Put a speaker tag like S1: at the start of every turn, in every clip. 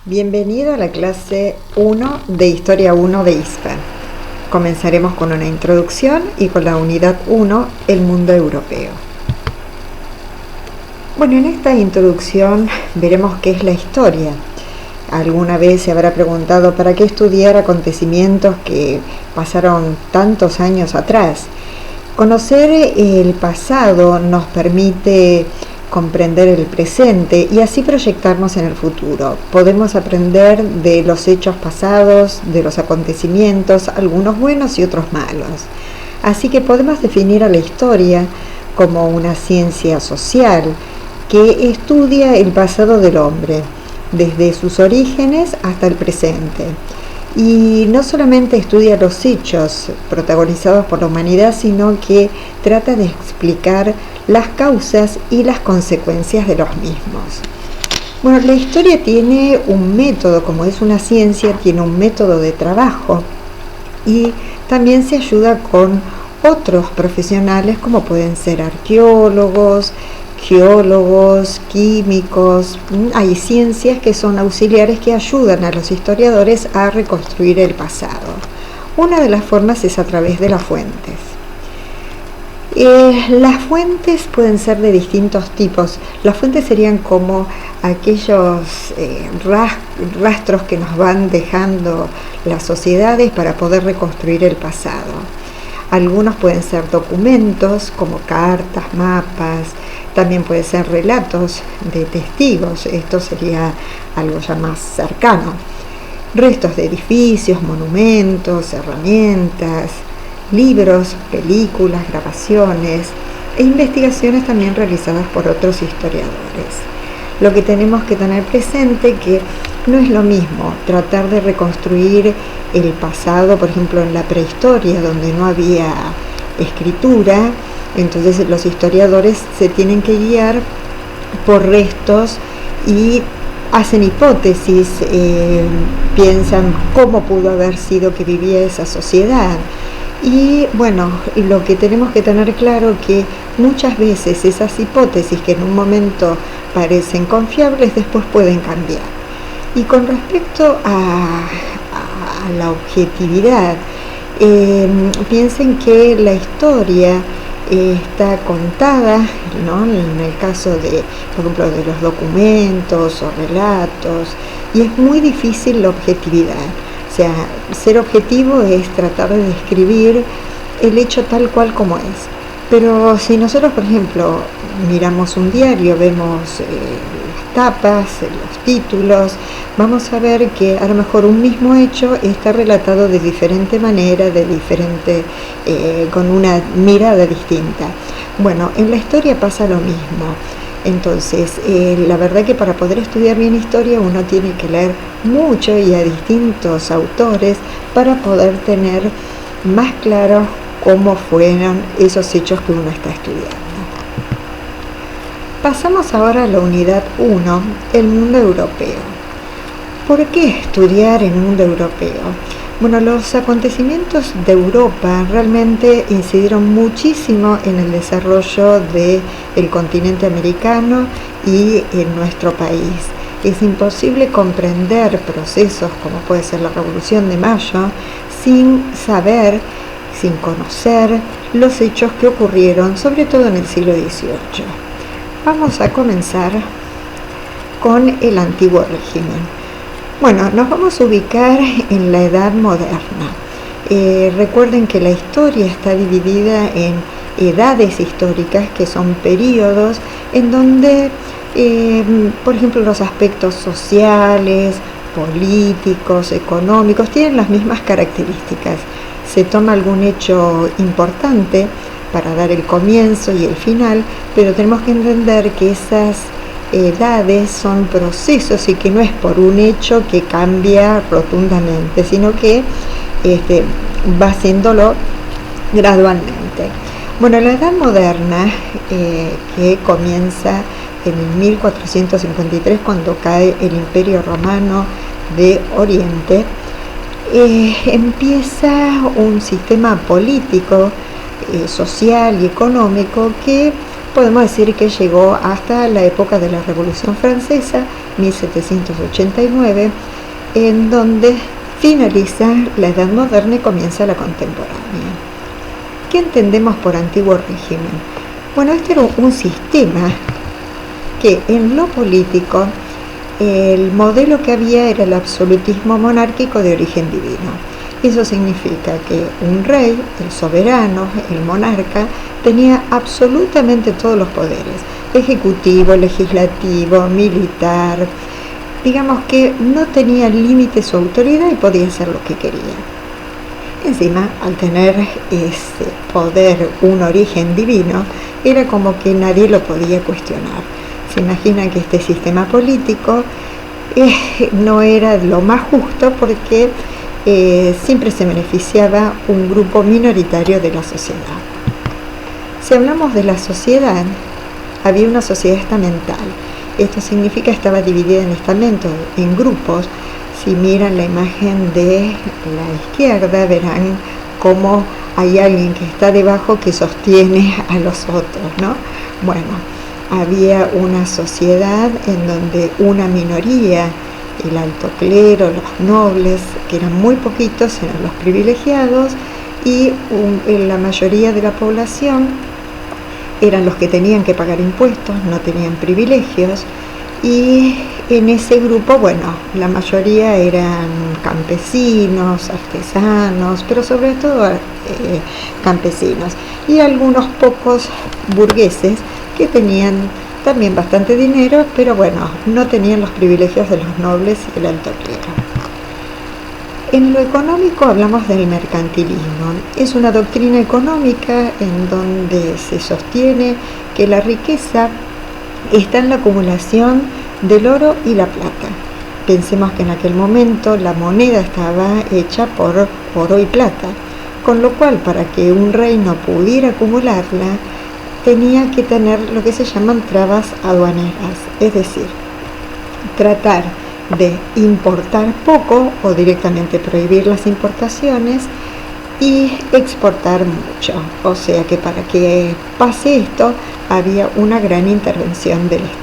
S1: Bienvenido a la clase 1 de Historia 1 de ISPA. Comenzaremos con una introducción y con la unidad 1, el mundo europeo. Bueno, en esta introducción veremos qué es la historia. Alguna vez se habrá preguntado para qué estudiar acontecimientos que pasaron tantos años atrás. Conocer el pasado nos permite comprender el presente y así proyectarnos en el futuro. Podemos aprender de los hechos pasados, de los acontecimientos, algunos buenos y otros malos. Así que podemos definir a la historia como una ciencia social que estudia el pasado del hombre, desde sus orígenes hasta el presente. Y no solamente estudia los hechos protagonizados por la humanidad, sino que trata de explicar las causas y las consecuencias de los mismos. Bueno, la historia tiene un método, como es una ciencia, tiene un método de trabajo y también se ayuda con otros profesionales como pueden ser arqueólogos, geólogos, químicos. Hay ciencias que son auxiliares que ayudan a los historiadores a reconstruir el pasado. Una de las formas es a través de las fuentes. Las fuentes pueden ser de distintos tipos. Las fuentes serían como aquellos rastros que nos van dejando las sociedades para poder reconstruir el pasado. Algunos pueden ser documentos como cartas, mapas, también pueden ser relatos de testigos, esto sería algo ya más cercano. Restos de edificios, monumentos, herramientas, libros, películas, grabaciones e investigaciones también realizadas por otros historiadores. Lo que tenemos que tener presente que no es lo mismo tratar de reconstruir el pasado, por ejemplo en la prehistoria donde no había escritura, entonces los historiadores se tienen que guiar por restos y hacen hipótesis, piensan cómo pudo haber sido que vivía esa sociedad. Y bueno, lo que tenemos que tener claro que muchas veces esas hipótesis que en un momento parecen confiables después pueden cambiar. Y con respecto a la objetividad, piensen que la historia está contada, ¿no? En el caso de, por ejemplo, de los documentos o relatos, y es muy difícil la objetividad. O sea, ser objetivo es tratar de describir el hecho tal cual como es. Pero si nosotros, por ejemplo, miramos un diario, vemos las tapas, los títulos, vamos a ver que a lo mejor un mismo hecho está relatado de diferente manera, con una mirada distinta. Bueno, en la historia pasa lo mismo. Entonces, la verdad que para poder estudiar bien historia uno tiene que leer mucho y a distintos autores para poder tener más claro cómo fueron esos hechos que uno está estudiando. Pasamos ahora a la unidad 1, el mundo europeo. ¿Por qué estudiar el mundo europeo? Bueno, los acontecimientos de Europa realmente incidieron muchísimo en el desarrollo del continente americano y en nuestro país. Es imposible comprender procesos como puede ser la Revolución de Mayo sin saber, sin conocer los hechos que ocurrieron, sobre todo en el siglo XVIII. Vamos a comenzar con el antiguo régimen. Bueno, nos vamos a ubicar en la Edad Moderna. Recuerden que la historia está dividida en edades históricas, que son periodos en donde, por ejemplo, los aspectos sociales, políticos, económicos, tienen las mismas características. Se toma algún hecho importante para dar el comienzo y el final, pero tenemos que entender que esas edades son procesos y que no es por un hecho que cambia rotundamente, sino que va haciéndolo gradualmente. Bueno, la Edad Moderna, que comienza en 1453 cuando cae el Imperio Romano de Oriente, empieza un sistema político, social y económico que podemos decir que llegó hasta la época de la Revolución Francesa, 1789, en donde finaliza la Edad Moderna y comienza la contemporánea. ¿Qué entendemos por antiguo régimen? Bueno, este era un sistema que en lo político el modelo que había era el absolutismo monárquico de origen divino. Eso significa que un rey, el soberano, el monarca, tenía absolutamente todos los poderes: ejecutivo, legislativo, militar. Digamos que no tenía límite su autoridad y podía hacer lo que quería. Encima, al tener ese poder, un origen divino, era como que nadie lo podía cuestionar. Se imagina que este sistema político no era lo más justo porque siempre se beneficiaba un grupo minoritario de la sociedad. Si hablamos de la sociedad, había una sociedad estamental. Esto significa que estaba dividida en estamentos, en grupos. Si miran la imagen de la izquierda, verán cómo hay alguien que está debajo que sostiene a los otros, ¿no? Bueno, había una sociedad en donde una minoría, el alto clero, los nobles, que eran muy poquitos, eran los privilegiados, y la mayoría de la población eran los que tenían que pagar impuestos, no tenían privilegios, y en ese grupo, bueno, la mayoría eran campesinos, artesanos, pero sobre todo campesinos, y algunos pocos burgueses que tenían también bastante dinero, pero bueno, no tenían los privilegios de los nobles y el alto clero. En lo económico hablamos del mercantilismo. Es una doctrina económica en donde se sostiene que la riqueza está en la acumulación del oro y la plata. Pensemos que en aquel momento la moneda estaba hecha por oro y plata, con lo cual para que un reino pudiera acumularla, tenía que tener lo que se llaman trabas aduaneras, es decir, tratar de importar poco o directamente prohibir las importaciones y exportar mucho. O sea que para que pase esto había una gran intervención del Estado.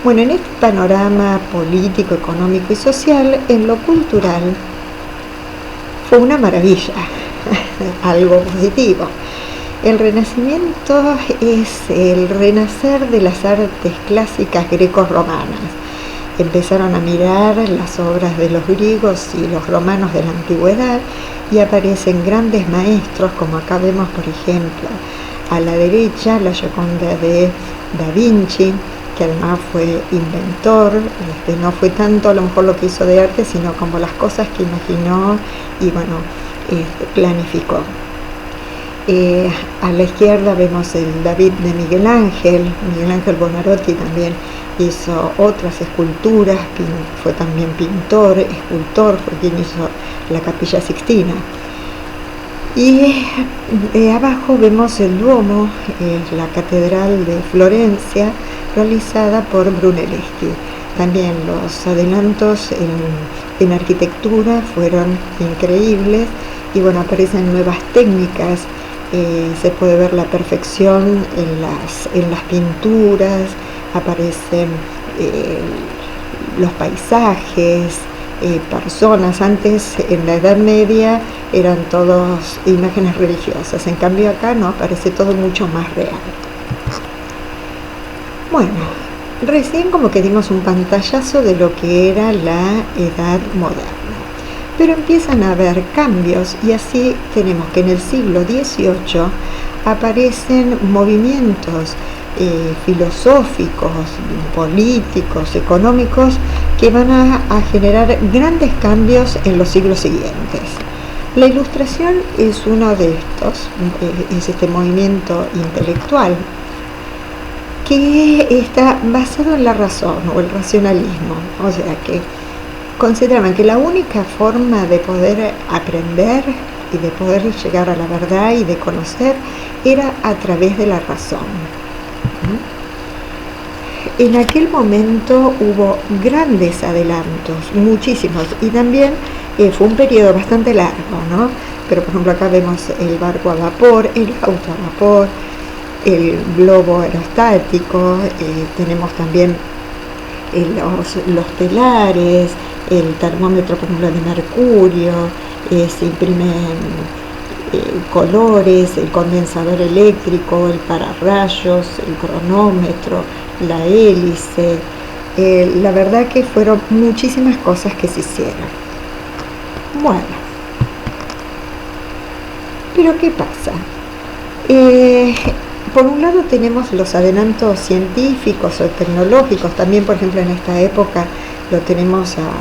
S1: Bueno, en este panorama político, económico y social, en lo cultural fue una maravilla, algo positivo. El Renacimiento es el renacer de las artes clásicas greco-romanas. Empezaron a mirar las obras de los griegos y los romanos de la antigüedad y aparecen grandes maestros, como acá vemos, por ejemplo, a la derecha, la Gioconda de Da Vinci, que además fue inventor. No fue tanto a lo mejor lo que hizo de arte, sino como las cosas que imaginó y bueno, planificó. A la izquierda vemos el David de Miguel Ángel Buonarroti también hizo otras esculturas, fue también pintor, escultor, fue quien hizo la Capilla Sixtina. Y abajo vemos el Duomo, la Catedral de Florencia, realizada por Brunelleschi. También los adelantos en arquitectura fueron increíbles y bueno, aparecen nuevas técnicas. Se puede ver la perfección en las pinturas, aparecen los paisajes, personas. Antes, en la Edad Media, eran todos imágenes religiosas, en cambio acá no, aparece todo mucho más real. Bueno, recién como que dimos un pantallazo de lo que era la Edad Moderna. Pero empiezan a haber cambios y así tenemos que en el siglo XVIII aparecen movimientos filosóficos, políticos, económicos que van a generar grandes cambios en los siglos siguientes. La Ilustración es uno de estos, es este movimiento intelectual que está basado en la razón o el racionalismo, o sea que consideraban que la única forma de poder aprender y de poder llegar a la verdad y de conocer era a través de la razón. En aquel momento hubo grandes adelantos, muchísimos, y también fue un periodo bastante largo, ¿no? Pero por ejemplo acá vemos el barco a vapor, el auto a vapor, el globo aerostático, tenemos también los telares, el termómetro por ejemplo de mercurio, se imprimen colores, el condensador eléctrico, el pararrayos, el cronómetro, la hélice. La verdad que fueron muchísimas cosas que se hicieron. Bueno, pero ¿qué pasa? Por un lado tenemos los adelantos científicos o tecnológicos, también por ejemplo en esta época lo tenemos a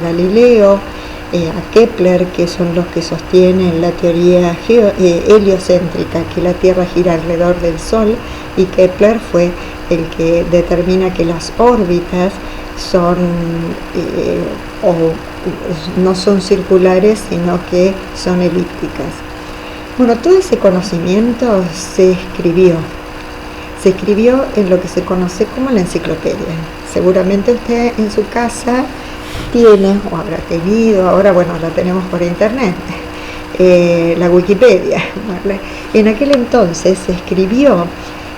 S1: Galileo, a Kepler, que son los que sostienen la teoría heliocéntrica, que la Tierra gira alrededor del Sol, y Kepler fue el que determina que las órbitas son no son circulares, sino que son elípticas. Bueno, todo ese conocimiento se escribió en lo que se conoce como la enciclopedia. Seguramente usted en su casa tiene, o habrá tenido, ahora bueno, la tenemos por internet, la Wikipedia, ¿vale? En aquel entonces se escribió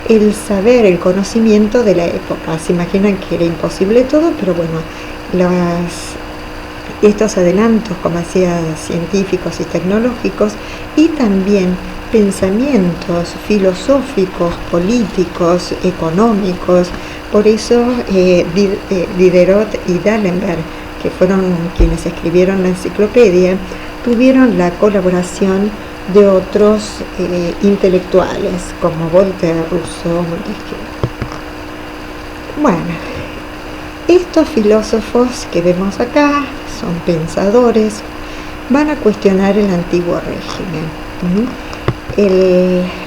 S1: el saber, el conocimiento de la época. Se imaginan que era imposible todo, pero bueno, estos adelantos, como decía, científicos y tecnológicos, y también pensamientos filosóficos, políticos, económicos. Por eso Diderot y D'Alembert, que fueron quienes escribieron la enciclopedia, tuvieron la colaboración de otros intelectuales como Voltaire, Rousseau, Montesquieu. Bueno, estos filósofos que vemos acá son pensadores, van a cuestionar el antiguo régimen.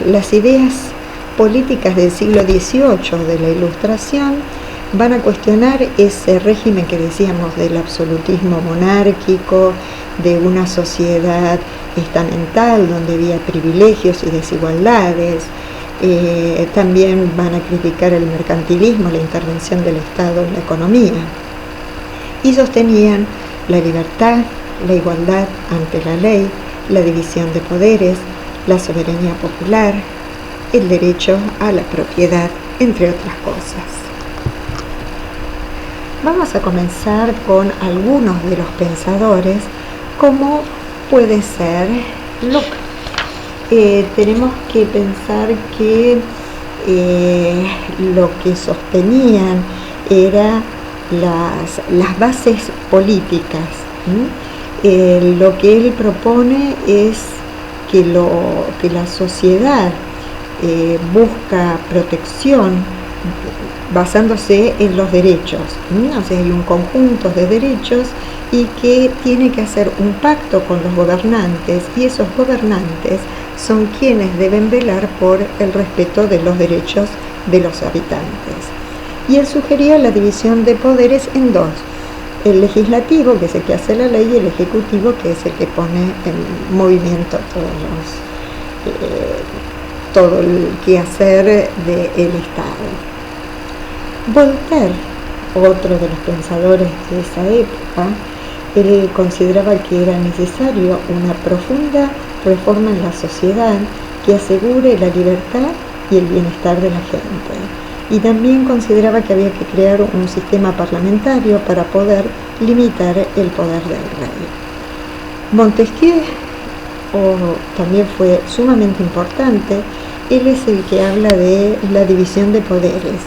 S1: Las ideas políticas del siglo XVIII de la Ilustración van a cuestionar ese régimen que decíamos del absolutismo monárquico, de una sociedad estamental donde había privilegios y desigualdades. También van a criticar el mercantilismo, la intervención del Estado en la economía, y sostenían la libertad, la igualdad ante la ley, la división de poderes, la soberanía popular, el derecho a la propiedad, entre otras cosas. Vamos a comenzar con algunos de los pensadores, como puede ser Locke. Tenemos que pensar que lo que sostenían era las bases políticas. Lo que él propone es que la sociedad busca protección basándose en los derechos. O sea, hay un conjunto de derechos y que tiene que hacer un pacto con los gobernantes, y esos gobernantes son quienes deben velar por el respeto de los derechos de los habitantes. Y él sugería la división de poderes en dos: el legislativo, que es el que hace la ley, y el ejecutivo, que es el que pone en movimiento todo el quehacer del Estado. Voltaire, otro de los pensadores de esa época, él consideraba que era necesario una profunda reforma en la sociedad que asegure la libertad y el bienestar de la gente. Y también consideraba que había que crear un sistema parlamentario para poder limitar el poder del rey. Montesquieu también fue sumamente importante. Él es el que habla de la división de poderes: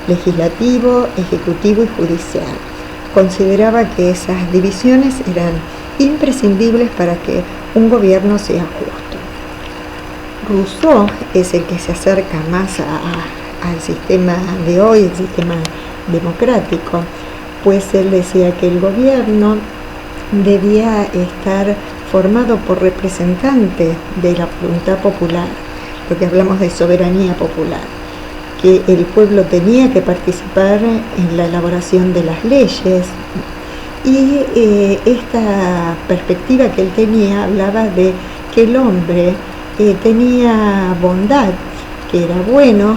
S1: legislativo, ejecutivo y judicial. Consideraba que esas divisiones eran imprescindibles para que un gobierno sea justo. Rousseau es el que se acerca más al sistema de hoy, el sistema democrático, pues él decía que el gobierno debía estar formado por representantes de la voluntad popular, lo que hablamos de soberanía popular, que el pueblo tenía que participar en la elaboración de las leyes, y esta perspectiva que él tenía hablaba de que el hombre tenía bondad, que era bueno,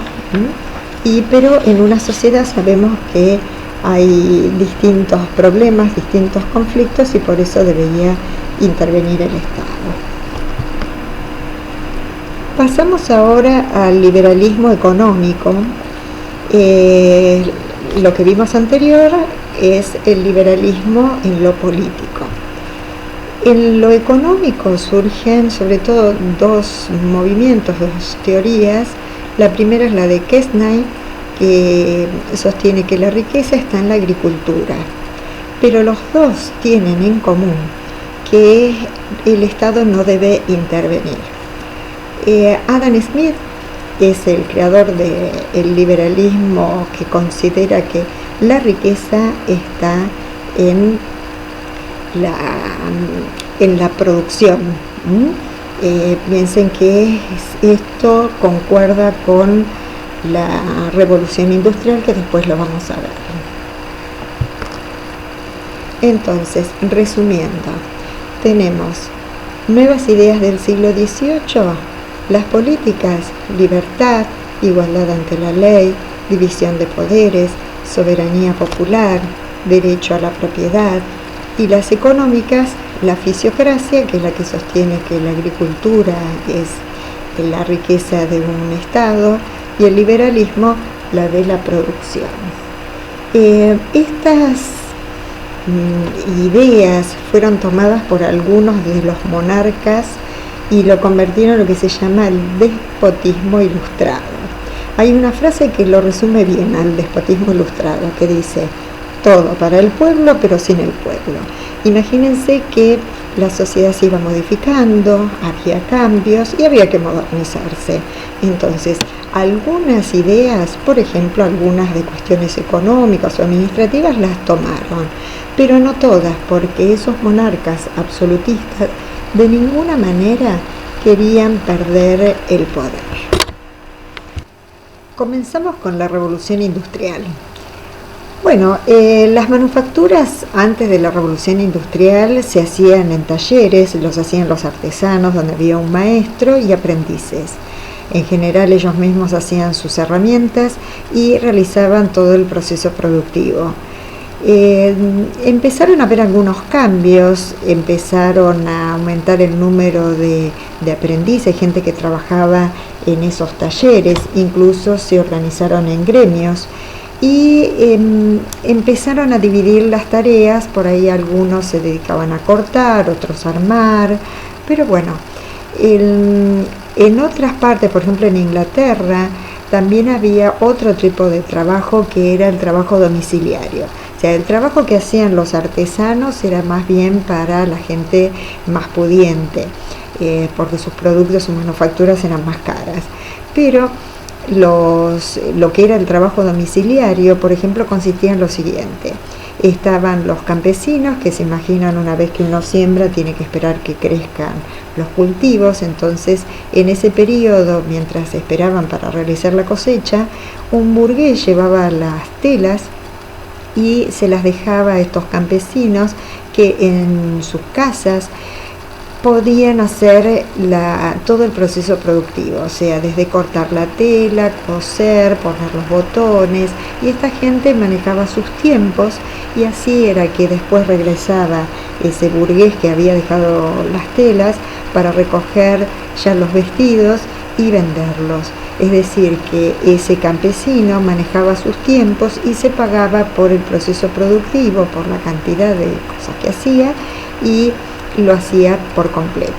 S1: pero en una sociedad sabemos que hay distintos problemas, distintos conflictos, y por eso debería intervenir el Estado. Pasamos ahora al liberalismo económico. Lo que vimos anterior es el liberalismo en lo político. En lo económico surgen sobre todo dos movimientos, dos teorías. La primera es la de Quesnay, que sostiene que la riqueza está en la agricultura, pero los dos tienen en común que el Estado no debe intervenir. Adam Smith es el creador del liberalismo, que considera que la riqueza está en la producción. Piensen que esto concuerda con la revolución industrial, que después lo vamos a ver. Entonces, resumiendo, tenemos nuevas ideas del siglo XVIII, las políticas: libertad, igualdad ante la ley, división de poderes, soberanía popular, derecho a la propiedad; y las económicas, la fisiocracia, que es la que sostiene que la agricultura es la riqueza de un Estado, y el liberalismo, la de la producción. Estas ideas fueron tomadas por algunos de los monarcas y lo convirtieron en lo que se llama el despotismo ilustrado. Hay una frase que lo resume bien al despotismo ilustrado, que dice: todo para el pueblo, pero sin el pueblo. Imagínense que la sociedad se iba modificando, había cambios y había que modernizarse. Entonces, algunas ideas, por ejemplo, algunas de cuestiones económicas o administrativas, las tomaron, pero no todas, porque esos monarcas absolutistas de ninguna manera querían perder el poder. Comenzamos con la revolución industrial. Bueno, las manufacturas antes de la revolución industrial se hacían en talleres, los hacían los artesanos, donde había un maestro y aprendices. En general ellos mismos hacían sus herramientas y realizaban todo el proceso productivo. Empezaron a haber algunos cambios, empezaron a aumentar el número de aprendices, gente que trabajaba en esos talleres, incluso se organizaron en gremios y empezaron a dividir las tareas. Por ahí algunos se dedicaban a cortar, otros a armar, pero bueno, en otras partes, por ejemplo en Inglaterra, también había otro tipo de trabajo, que era el trabajo domiciliario. O sea, el trabajo que hacían los artesanos era más bien para la gente más pudiente, porque sus productos, sus manufacturas eran más caras. Pero lo que era el trabajo domiciliario, por ejemplo, consistía en lo siguiente: estaban los campesinos, que se imaginan, una vez que uno siembra tiene que esperar que crezcan los cultivos. Entonces, en ese periodo, mientras esperaban para realizar la cosecha, un burgués llevaba las telas y se las dejaba a estos campesinos, que en sus casas podían hacer todo el proceso productivo, o sea, desde cortar la tela, coser, poner los botones, y esta gente manejaba sus tiempos, y así era que después regresaba ese burgués que había dejado las telas para recoger ya los vestidos y venderlos. Es decir, que ese campesino manejaba sus tiempos y se pagaba por el proceso productivo, por la cantidad de cosas que hacía, y lo hacía por completo.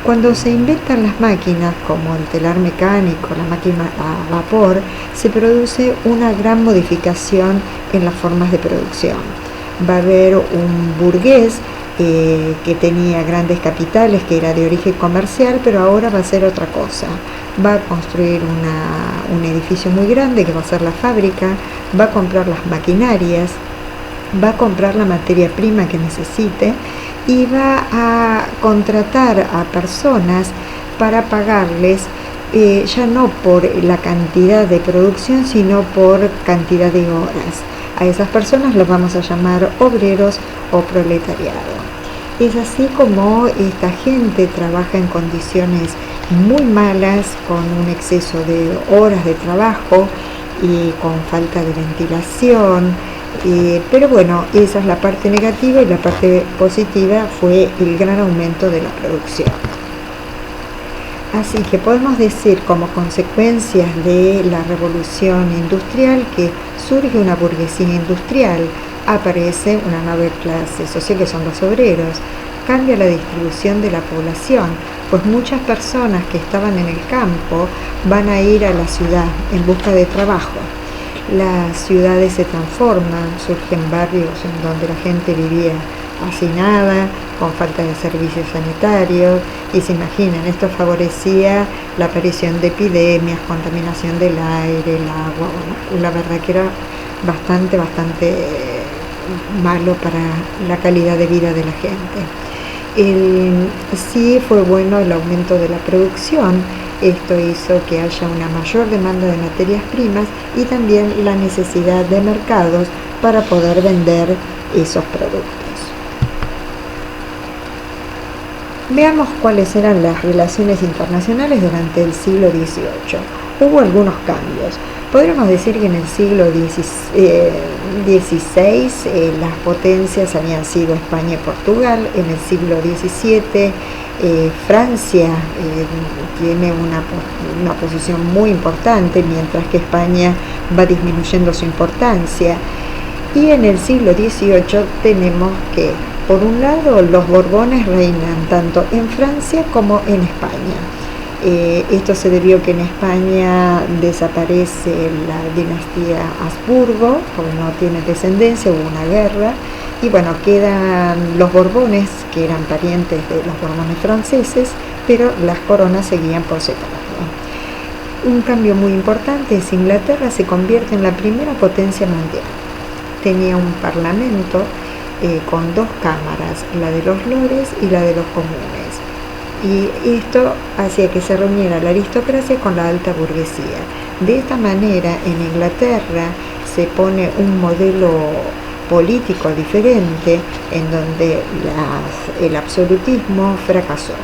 S1: Cuando se inventan las máquinas, como el telar mecánico, la máquina a vapor, se produce una gran modificación en las formas de producción. Va a haber un burgués que tenía grandes capitales, que era de origen comercial, pero ahora va a hacer otra cosa. Va a construir un edificio muy grande, que va a ser la fábrica, va a comprar las maquinarias, va a comprar la materia prima que necesite, y va a contratar a personas para pagarles ya no por la cantidad de producción, sino por cantidad de horas. A esas personas los vamos a llamar obreros o proletariado. Es así como esta gente trabaja en condiciones muy malas, con un exceso de horas de trabajo y con falta de ventilación. Pero bueno, esa es la parte negativa, y la parte positiva fue el gran aumento de la producción. Así que podemos decir como consecuencias de la revolución industrial que surge una burguesía industrial, aparece una nueva clase social que son los obreros, cambia la distribución de la población, pues muchas personas que estaban en el campo van a ir a la ciudad en busca de trabajo. Las ciudades se transforman, surgen barrios en donde la gente vivía hacinada, con falta de servicios sanitarios, y se imaginan, esto favorecía la aparición de epidemias, contaminación del aire, el agua. Bueno, la verdad que era bastante malo para la calidad de vida de la gente. Sí fue bueno el aumento de la producción. Esto hizo que haya una mayor demanda de materias primas y también la necesidad de mercados para poder vender esos productos. Veamos cuáles eran las relaciones internacionales durante el siglo XVIII. Hubo algunos cambios. Podríamos decir que en el siglo XVI las potencias habían sido España y Portugal. En el siglo XVII Francia tiene una posición muy importante, mientras que España va disminuyendo su importancia. Y en el siglo XVIII tenemos que, por un lado, los Borbones reinan tanto en Francia como en España. Esto se debió que en España desaparece la dinastía Habsburgo, porque no tiene descendencia, hubo una guerra, y bueno, quedan los Borbones, que eran parientes de los Borbones franceses, pero las coronas seguían por separado. Un cambio muy importante es Inglaterra se convierte en la primera potencia mundial. Tenía un parlamento con dos cámaras, la de los lores y la de los comunes. Y esto hacía que se reuniera la aristocracia con la alta burguesía. De esta manera, en Inglaterra se pone un modelo político diferente en donde el absolutismo fracasó.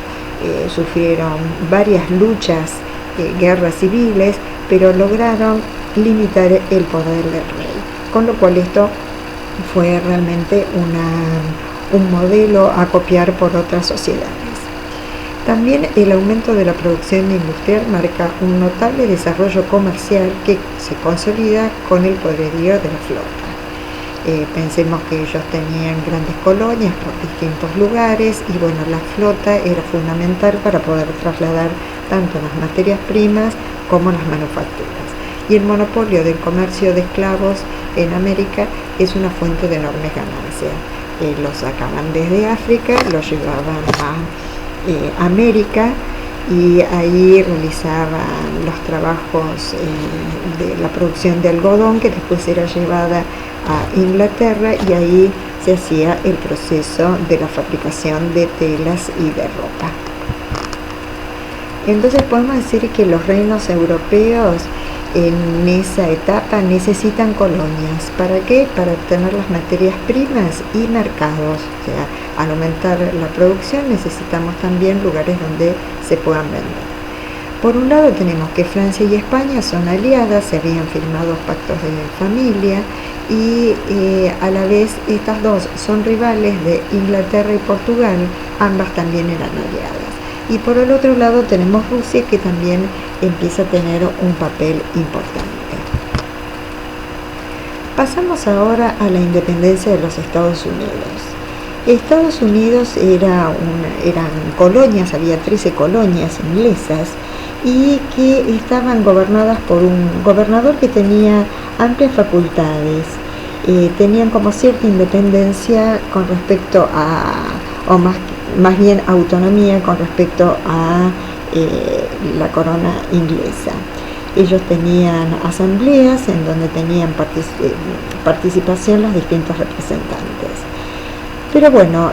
S1: Sufrieron varias luchas, guerras civiles, pero lograron limitar el poder del rey, con lo cual esto fue realmente un modelo a copiar por otras sociedades. También el aumento de la producción industrial marca un notable desarrollo comercial que se consolida con el poderío de la flota. Pensemos que ellos tenían grandes colonias por distintos lugares y bueno, la flota era fundamental para poder trasladar tanto las materias primas como las manufacturas. Y el monopolio del comercio de esclavos en América es una fuente de enormes ganancias. Los sacaban desde África, los llevaban a América y ahí realizaban los trabajos de la producción de algodón, que después era llevada a Inglaterra y ahí se hacía el proceso de la fabricación de telas y de ropa. Entonces podemos decir que los reinos europeos en esa etapa necesitan colonias. ¿Para qué? Para obtener las materias primas y mercados. O sea, al aumentar la producción necesitamos también lugares donde se puedan vender. Por un lado tenemos que Francia y España son aliadas, se habían firmado pactos de familia y a la vez estas dos son rivales de Inglaterra y Portugal, ambas también eran aliadas. Y por el otro lado tenemos Rusia, que también empieza a tener un papel importante. Pasamos ahora a la independencia de los Estados Unidos. Estados Unidos eran colonias, había 13 colonias inglesas y que estaban gobernadas por un gobernador que tenía amplias facultades. Tenían como cierta independencia con respecto o más bien autonomía con respecto a la corona inglesa. Ellos tenían asambleas en donde tenían participación los distintos representantes. Pero bueno,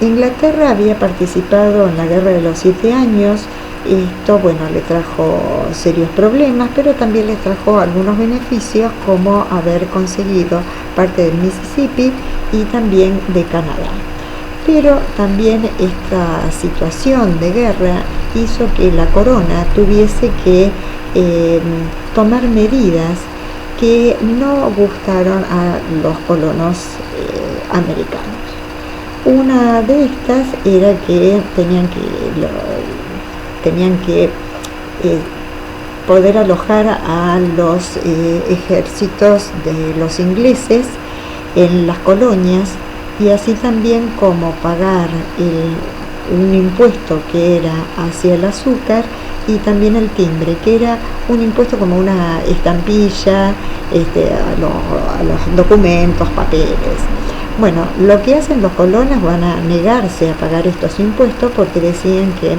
S1: Inglaterra había participado en la Guerra de los 7 años. Esto, bueno, le trajo serios problemas, pero también le trajo algunos beneficios, como haber conseguido parte del Mississippi y también de Canadá. Pero también esta situación de guerra hizo que la corona tuviese que tomar medidas que no gustaron a los colonos americanos. Una de estas era que tenían que tenían que poder alojar a los ejércitos de los ingleses en las colonias, y así también como pagar un impuesto que era hacia el azúcar y también el timbre, que era un impuesto como una estampilla a los documentos, papeles. Bueno, lo que hacen los colonos, van a negarse a pagar estos impuestos porque decían que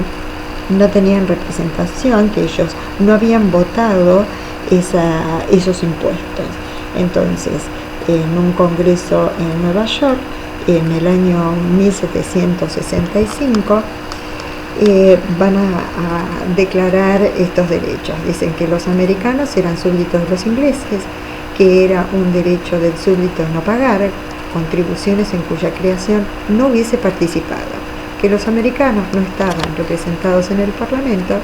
S1: no tenían representación, que ellos no habían votado esos impuestos. Entonces, en un congreso en Nueva York, en el año 1765, van a declarar estos derechos. Dicen que los americanos eran súbditos de los ingleses, que era un derecho del súbdito no pagar contribuciones en cuya creación no hubiese participado, que los americanos no estaban representados en el Parlamento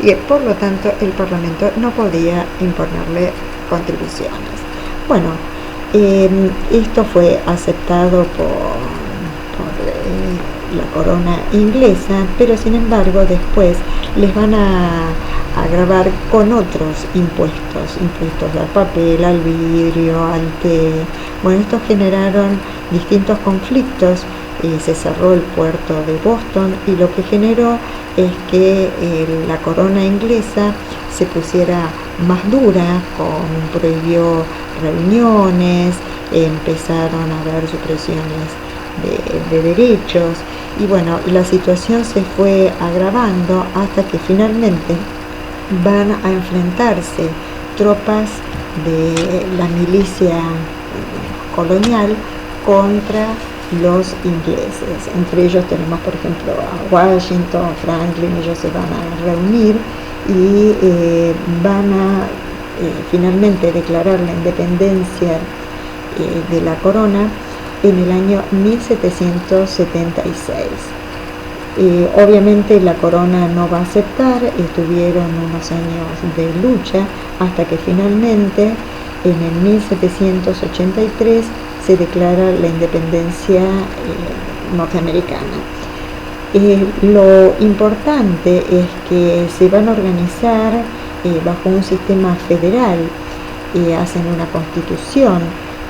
S1: y por lo tanto el Parlamento no podía imponerle contribuciones. Bueno, esto fue aceptado por la corona inglesa, pero sin embargo después les van a gravar con otros impuestos al papel, al vidrio, al té. Bueno, estos generaron distintos conflictos. Se cerró el puerto de Boston y lo que generó es que la corona inglesa se pusiera más dura, prohibió reuniones, empezaron a haber supresiones de derechos, y bueno, la situación se fue agravando hasta que finalmente van a enfrentarse tropas de la milicia colonial contra los ingleses. Entre ellos tenemos, por ejemplo, a Washington, Franklin. Ellos se van a reunir y van a finalmente declarar la independencia de la corona en el año 1776. Obviamente la corona no va a aceptar, estuvieron unos años de lucha hasta que finalmente en el 1783 se declara la independencia norteamericana. Lo importante es que se van a organizar bajo un sistema federal, hacen una constitución.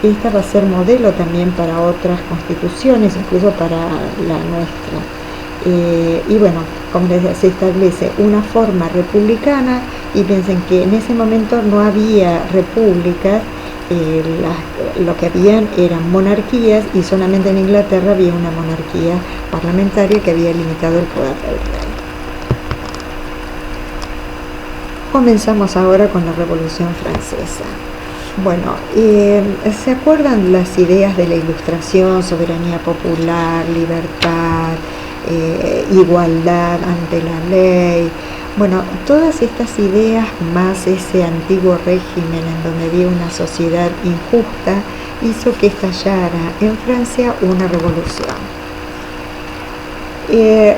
S1: Esta va a ser modelo también para otras constituciones, incluso para la nuestra. Y bueno, como les decía, se establece una forma republicana, y piensen que en ese momento no había repúblicas, lo que habían eran monarquías, y solamente en Inglaterra había una monarquía parlamentaria que había limitado el poder del rey. Comenzamos ahora con la Revolución Francesa. Bueno, ¿se acuerdan las ideas de la Ilustración, soberanía popular, libertad, igualdad ante la ley? Bueno, todas estas ideas, más ese antiguo régimen en donde había una sociedad injusta, hizo que estallara en Francia una revolución.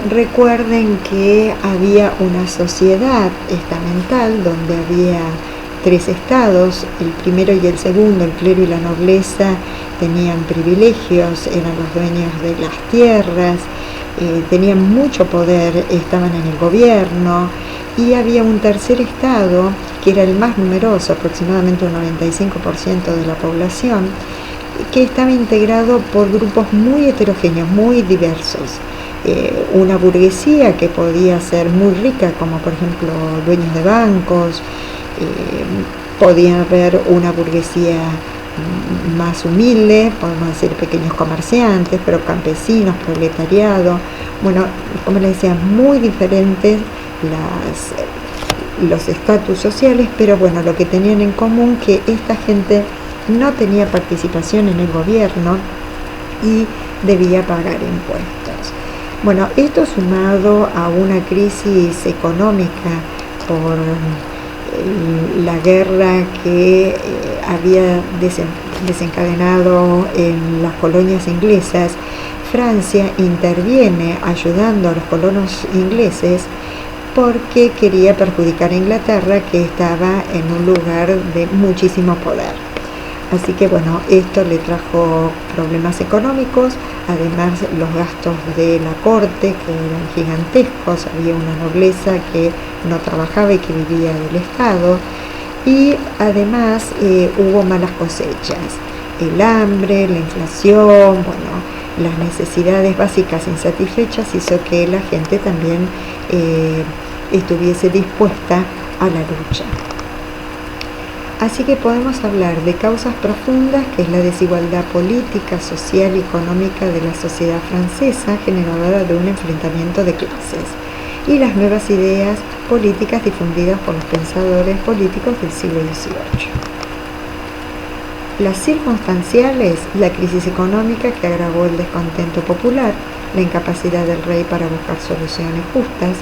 S1: Recuerden que había una sociedad estamental donde había tres estados, el primero y el segundo, el clero y la nobleza, tenían privilegios, eran los dueños de las tierras, tenían mucho poder, estaban en el gobierno, y había un tercer estado que era el más numeroso, aproximadamente un 95% de la población, que estaba integrado por grupos muy heterogéneos, muy diversos. Una burguesía que podía ser muy rica, como por ejemplo dueños de bancos, podía haber una burguesía más humilde, podemos decir pequeños comerciantes, pero campesinos, proletariado. Bueno, como les decía, muy diferentes los estatus sociales, pero bueno, lo que tenían en común que esta gente no tenía participación en el gobierno y debía pagar impuestos. Bueno, esto sumado a una crisis económica por la guerra que había desencadenado en las colonias inglesas, Francia interviene ayudando a los colonos ingleses porque quería perjudicar a Inglaterra, que estaba en un lugar de muchísimo poder. Así que bueno, esto le trajo problemas económicos, además los gastos de la corte, que eran gigantescos, había una nobleza que no trabajaba y que vivía del Estado, y además hubo malas cosechas, el hambre, la inflación, bueno, las necesidades básicas insatisfechas hizo que la gente también estuviese dispuesta a la lucha. Así que podemos hablar de causas profundas, que es la desigualdad política, social y económica de la sociedad francesa, generadora de un enfrentamiento de clases, y las nuevas ideas políticas difundidas por los pensadores políticos del siglo XVIII. Las circunstanciales, la crisis económica que agravó el descontento popular, la incapacidad del rey para buscar soluciones justas,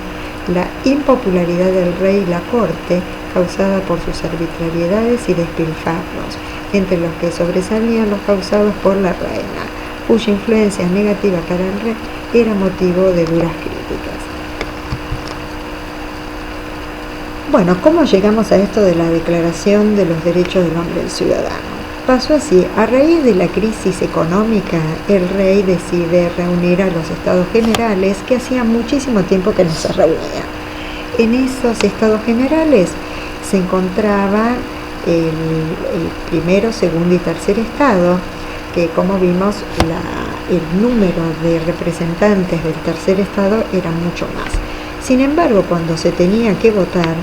S1: la impopularidad del rey y la corte, causada por sus arbitrariedades y despilfarros, entre los que sobresalían los causados por la reina, cuya influencia negativa para el rey era motivo de duras críticas. Bueno, ¿cómo llegamos a esto de la Declaración de los Derechos del Hombre y del Ciudadano? Pasó así: a raíz de la crisis económica, el rey decide reunir a los estados generales, que hacía muchísimo tiempo que no se reunían. En esos estados generales se encontraba el primero, segundo y tercer estado, que como vimos el número de representantes del tercer estado era mucho más. Sin embargo, cuando se tenía que votar,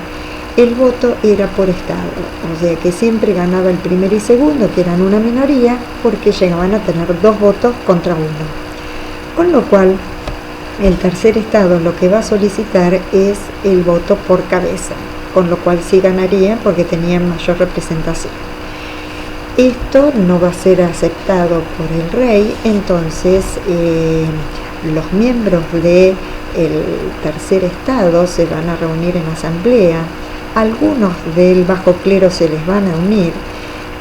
S1: el voto era por estado, o sea que siempre ganaba el primero y segundo, que eran una minoría, porque llegaban a tener 2 votos contra 1. Con lo cual, el tercer estado lo que va a solicitar es el voto por cabeza, con lo cual sí ganaría porque tenían mayor representación. Esto no va a ser aceptado por el rey, entonces los miembros del tercer estado se van a reunir en asamblea. Algunos del bajo clero se les van a unir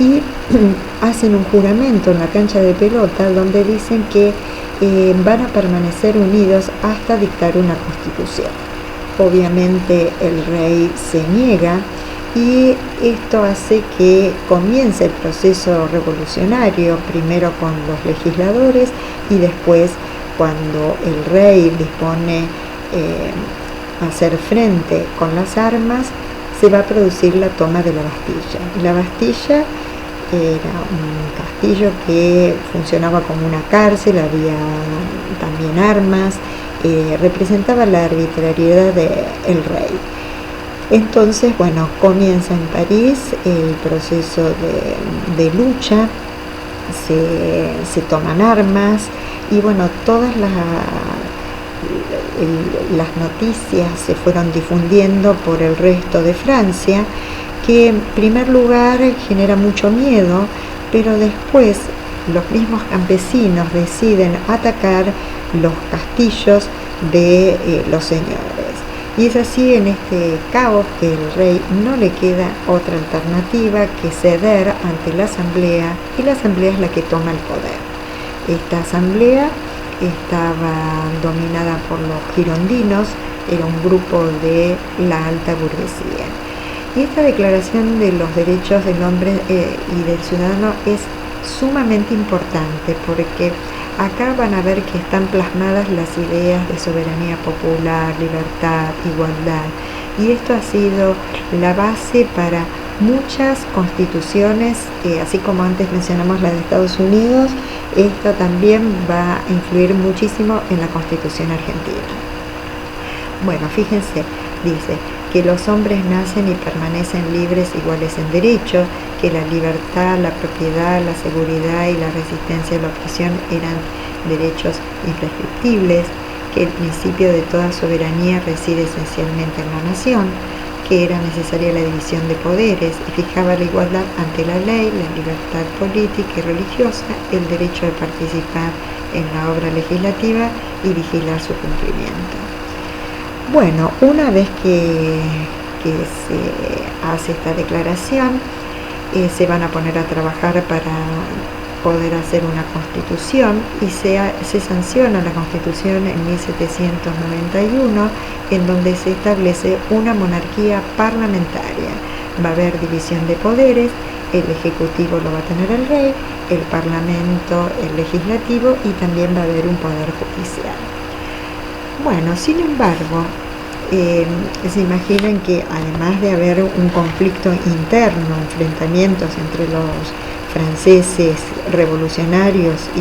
S1: y hacen un juramento en la cancha de pelota donde dicen que van a permanecer unidos hasta dictar una constitución. Obviamente el rey se niega y esto hace que comience el proceso revolucionario, primero con los legisladores y después, cuando el rey dispone a hacer frente con las armas, se va a producir la toma de la Bastilla. La Bastilla era un castillo que funcionaba como una cárcel, había también armas, representaba la arbitrariedad del rey. Entonces, bueno, comienza en París el proceso de lucha, se toman armas y bueno, todas las noticias se fueron difundiendo por el resto de Francia, que en primer lugar genera mucho miedo, pero después los mismos campesinos deciden atacar los castillos de los señores. Y es así, en este caos, que el rey no le queda otra alternativa que ceder ante la asamblea, y la asamblea es la que toma el poder. Esta asamblea estaba dominada por los girondinos, era un grupo de la alta burguesía. Y esta Declaración de los Derechos del Hombre y del Ciudadano es sumamente importante, porque acá van a ver que están plasmadas las ideas de soberanía popular, libertad, igualdad, y esto ha sido la base para muchas constituciones, así como antes mencionamos la de Estados Unidos. Esto también va a influir muchísimo en la Constitución argentina. Bueno, fíjense, dice que los hombres nacen y permanecen libres, iguales en derechos, que la libertad, la propiedad, la seguridad y la resistencia a la opresión eran derechos imprescriptibles, que el principio de toda soberanía reside esencialmente en la nación, que era necesaria la división de poderes y fijaba la igualdad ante la ley, la libertad política y religiosa, el derecho de participar en la obra legislativa y vigilar su cumplimiento. Bueno, una vez que se hace esta declaración, se van a poner a trabajar para poder hacer una constitución y se sanciona la constitución en 1791, en donde se establece una monarquía parlamentaria. Va a haber división de poderes el ejecutivo lo va a tener el rey, el parlamento, el legislativo, y también va a haber un poder judicial. Bueno, sin embargo, se imaginan que además de haber un conflicto interno, enfrentamientos entre los franceses revolucionarios y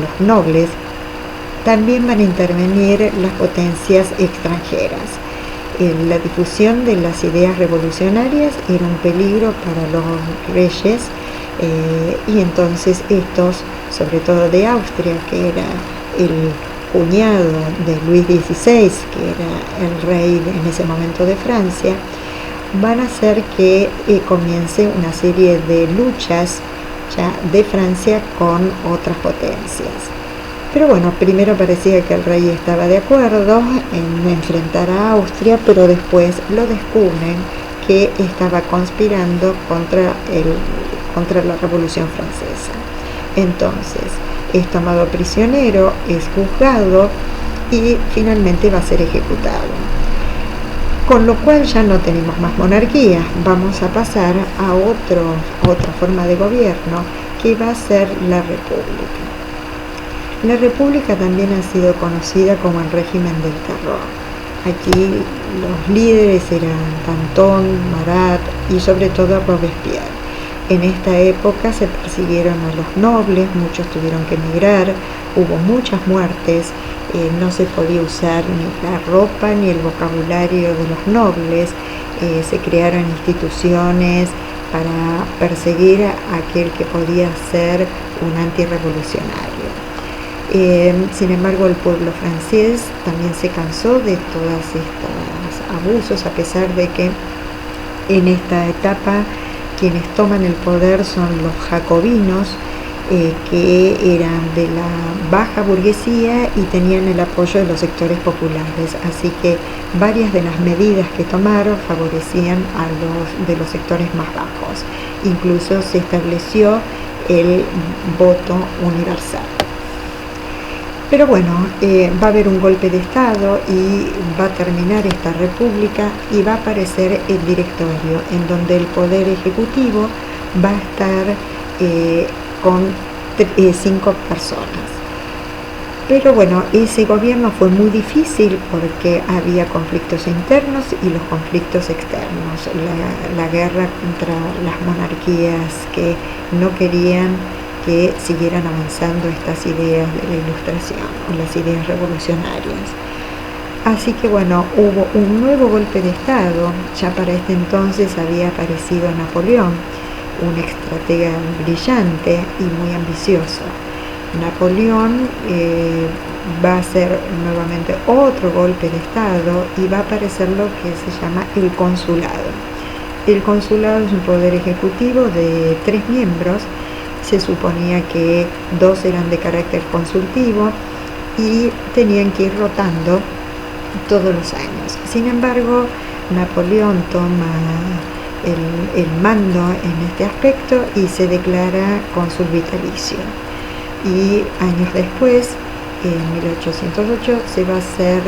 S1: los nobles, también van a intervenir las potencias extranjeras. La difusión de las ideas revolucionarias era un peligro para los reyes, y entonces estos, sobre todo de Austria, que era el cuñado de Luis XVI, que era el rey en ese momento de Francia, van a hacer que comience una serie de luchas ya de Francia con otras potencias. Pero bueno, primero parecía que el rey estaba de acuerdo en enfrentar a Austria, pero después lo descubren que estaba conspirando contra la Revolución Francesa. Entonces, es tomado prisionero, es juzgado y finalmente va a ser ejecutado. Con lo cual ya no tenemos más monarquía, vamos a pasar a otra forma de gobierno, que va a ser la república. La república también ha sido conocida como el régimen del terror. Aquí los líderes eran Danton, Marat y sobre todo Robespierre. En esta época se persiguieron a los nobles, muchos tuvieron que emigrar, hubo muchas muertes, no se podía usar ni la ropa ni el vocabulario de los nobles, se crearon instituciones para perseguir a aquel que podía ser un antirrevolucionario. Sin embargo, el pueblo francés también se cansó de todos estos abusos, a pesar de que en esta etapa quienes toman el poder son los jacobinos, que eran de la baja burguesía y tenían el apoyo de los sectores populares. Así que varias de las medidas que tomaron favorecían a los de los sectores más bajos. Incluso se estableció el voto universal. Pero bueno, va a haber un golpe de Estado y va a terminar esta república y va a aparecer el directorio, en donde el poder ejecutivo va a estar con 5 personas. Pero bueno, ese gobierno fue muy difícil porque había conflictos internos y los conflictos externos. La guerra contra las monarquías que no querían que siguieran avanzando estas ideas de la Ilustración o las ideas revolucionarias. Así que bueno, hubo un nuevo golpe de Estado. Ya para este entonces había aparecido Napoleón, un estratega brillante y muy ambicioso. Napoleón va a hacer nuevamente otro golpe de Estado y va a aparecer lo que se llama el consulado. El consulado es un poder ejecutivo de 3 miembros. Se suponía que 2 eran de carácter consultivo y tenían que ir rotando todos los años. Sin embargo, Napoleón toma el mando en este aspecto y se declara cónsul vitalicio. Y años después, en 1808, se va a hacer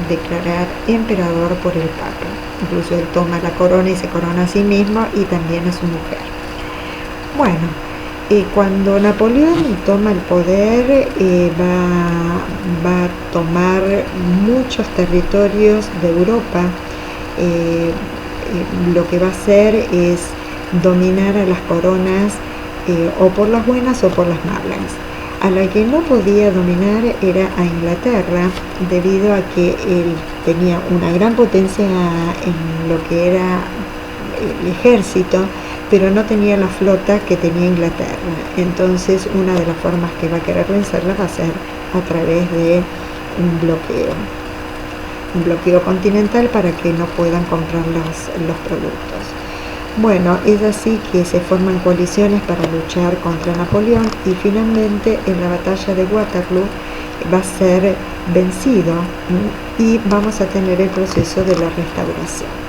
S1: declarar emperador por el Papa. Incluso él toma la corona y se corona a sí mismo y también a su mujer. Bueno, cuando Napoleón toma el poder, va a tomar muchos territorios de Europa. Lo que va a hacer es dominar a las coronas, o por las buenas o por las malas. A la que no podía dominar era a Inglaterra, debido a que él tenía una gran potencia en lo que era el ejército, pero no tenía la flota que tenía Inglaterra. Entonces, una de las formas que va a querer vencerla va a ser a través de un bloqueo continental para que no puedan comprar los productos. Bueno, es así que se forman coaliciones para luchar contra Napoleón y finalmente en la batalla de Waterloo va a ser vencido y vamos a tener el proceso de la restauración.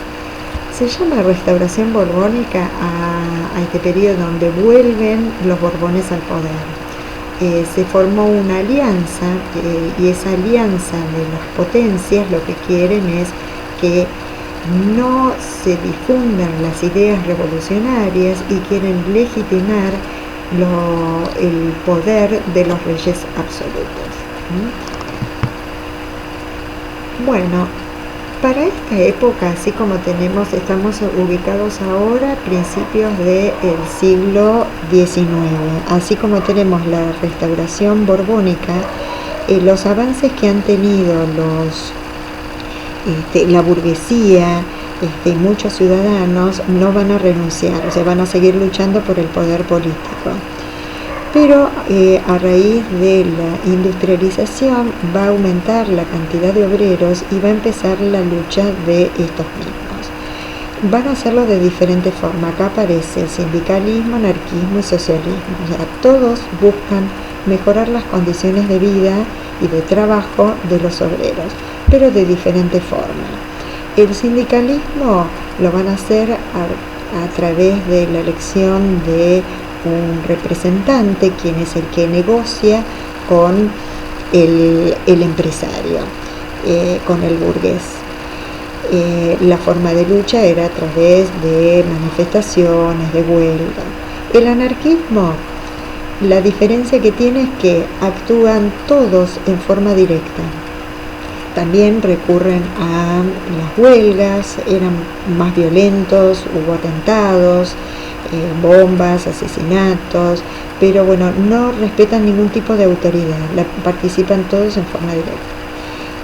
S1: Se llama restauración borbónica a este periodo donde vuelven los Borbones al poder. Se formó una alianza y esa alianza de las potencias lo que quieren es que no se difundan las ideas revolucionarias y quieren legitimar el poder de los reyes absolutos. Bueno, para esta época, así como estamos ubicados ahora, principios del siglo XIX, así como tenemos la restauración borbónica, los avances que han tenido la burguesía y muchos ciudadanos no van a renunciar, o sea, van a seguir luchando por el poder político. Pero a raíz de la industrialización va a aumentar la cantidad de obreros y va a empezar la lucha de estos mismos. Van a hacerlo de diferentes formas. Acá aparece el sindicalismo, anarquismo y socialismo. O sea, todos buscan mejorar las condiciones de vida y de trabajo de los obreros, pero de diferente forma. El sindicalismo lo van a hacer a través de la elección de un representante, quien es el que negocia con el empresario, con el burgués. La forma de lucha era a través de manifestaciones, de huelga. El anarquismo, la diferencia que tiene es que actúan todos en forma directa. También recurren a las huelgas, eran más violentos, hubo atentados, bombas, asesinatos, pero bueno, no respetan ningún tipo de autoridad, participan todos en forma directa.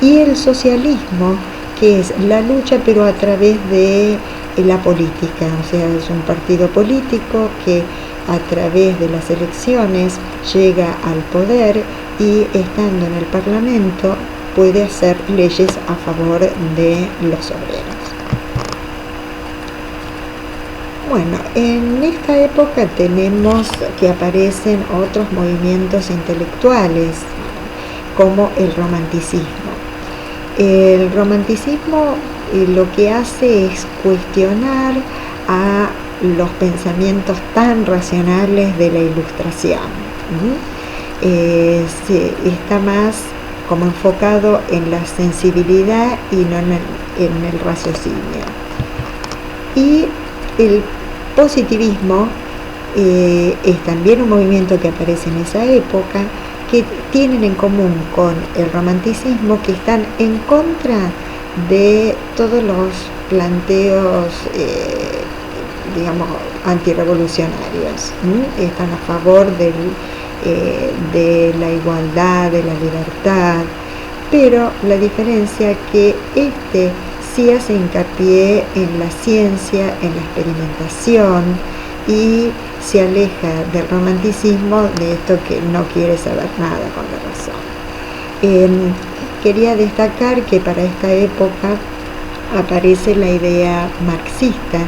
S1: Y el socialismo, que es la lucha pero a través de la política, o sea, es un partido político que a través de las elecciones llega al poder y estando en el Parlamento puede hacer leyes a favor de los obreros. Bueno, en esta época tenemos que aparecen otros movimientos intelectuales, como el romanticismo. El romanticismo lo que hace es cuestionar a los pensamientos tan racionales de la Ilustración. Está más como enfocado en la sensibilidad y no en el raciocinio. Y el positivismo es también un movimiento que aparece en esa época, que tienen en común con el romanticismo, que están en contra de todos los planteos, digamos, antirrevolucionarios. Están a favor de la igualdad, de la libertad, pero la diferencia es que sí hace hincapié en la ciencia, en la experimentación, y se aleja del romanticismo, de esto que no quiere saber nada con la razón. Quería destacar que para esta época aparece la idea marxista.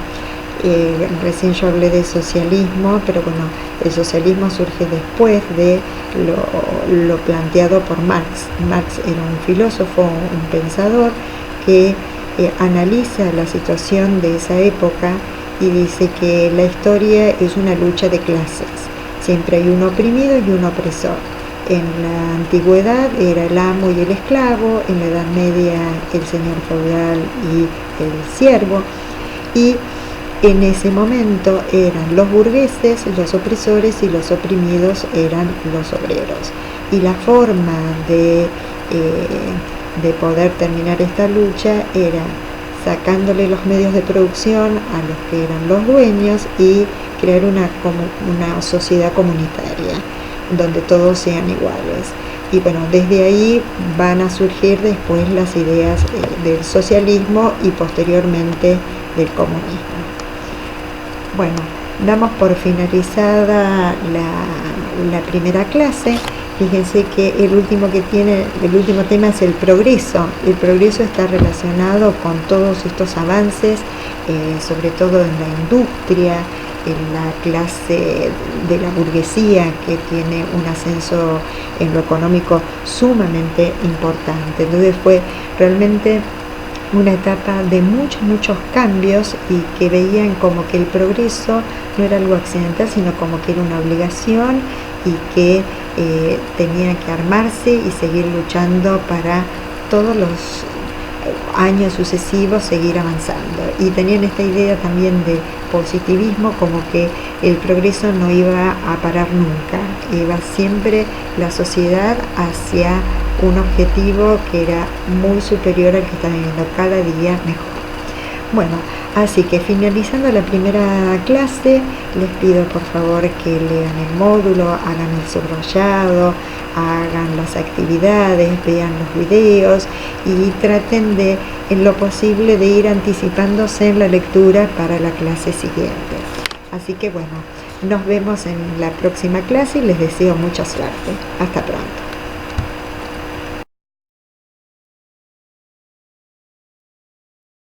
S1: Recién yo hablé de socialismo, pero bueno, el socialismo surge después de lo planteado por Marx. Marx era un filósofo, un pensador que analiza la situación de esa época y dice que la historia es una lucha de clases. Siempre hay un oprimido y un opresor. En la antigüedad era el amo y el esclavo, en la Edad Media el señor feudal y el siervo, y en ese momento eran los burgueses los opresores y los oprimidos eran los obreros. Y la forma de poder terminar esta lucha era sacándole los medios de producción a los que eran los dueños y crear una sociedad comunitaria donde todos sean iguales. Y bueno, desde ahí van a surgir después las ideas del socialismo y posteriormente del comunismo. Bueno, damos por finalizada la primera clase. Fíjense que el último tema es el progreso. El progreso está relacionado con todos estos avances, sobre todo en la industria, en la clase de la burguesía, que tiene un ascenso en lo económico sumamente importante. Entonces fue realmente una etapa de muchos cambios, y que veían como que el progreso no era algo accidental, sino como que era una obligación, y que tenía que armarse y seguir luchando para todos años sucesivos seguir avanzando. Y tenían esta idea también de positivismo, como que el progreso no iba a parar nunca, iba siempre la sociedad hacia un objetivo que era muy superior al que está viviendo, cada día mejor. Bueno, así que finalizando la primera clase, les pido por favor que lean el módulo, hagan el subrayado, hagan las actividades, vean los videos y traten de, en lo posible, de ir anticipándose en la lectura para la clase siguiente. Así que bueno, nos vemos en la próxima clase y les deseo mucha suerte. Hasta pronto.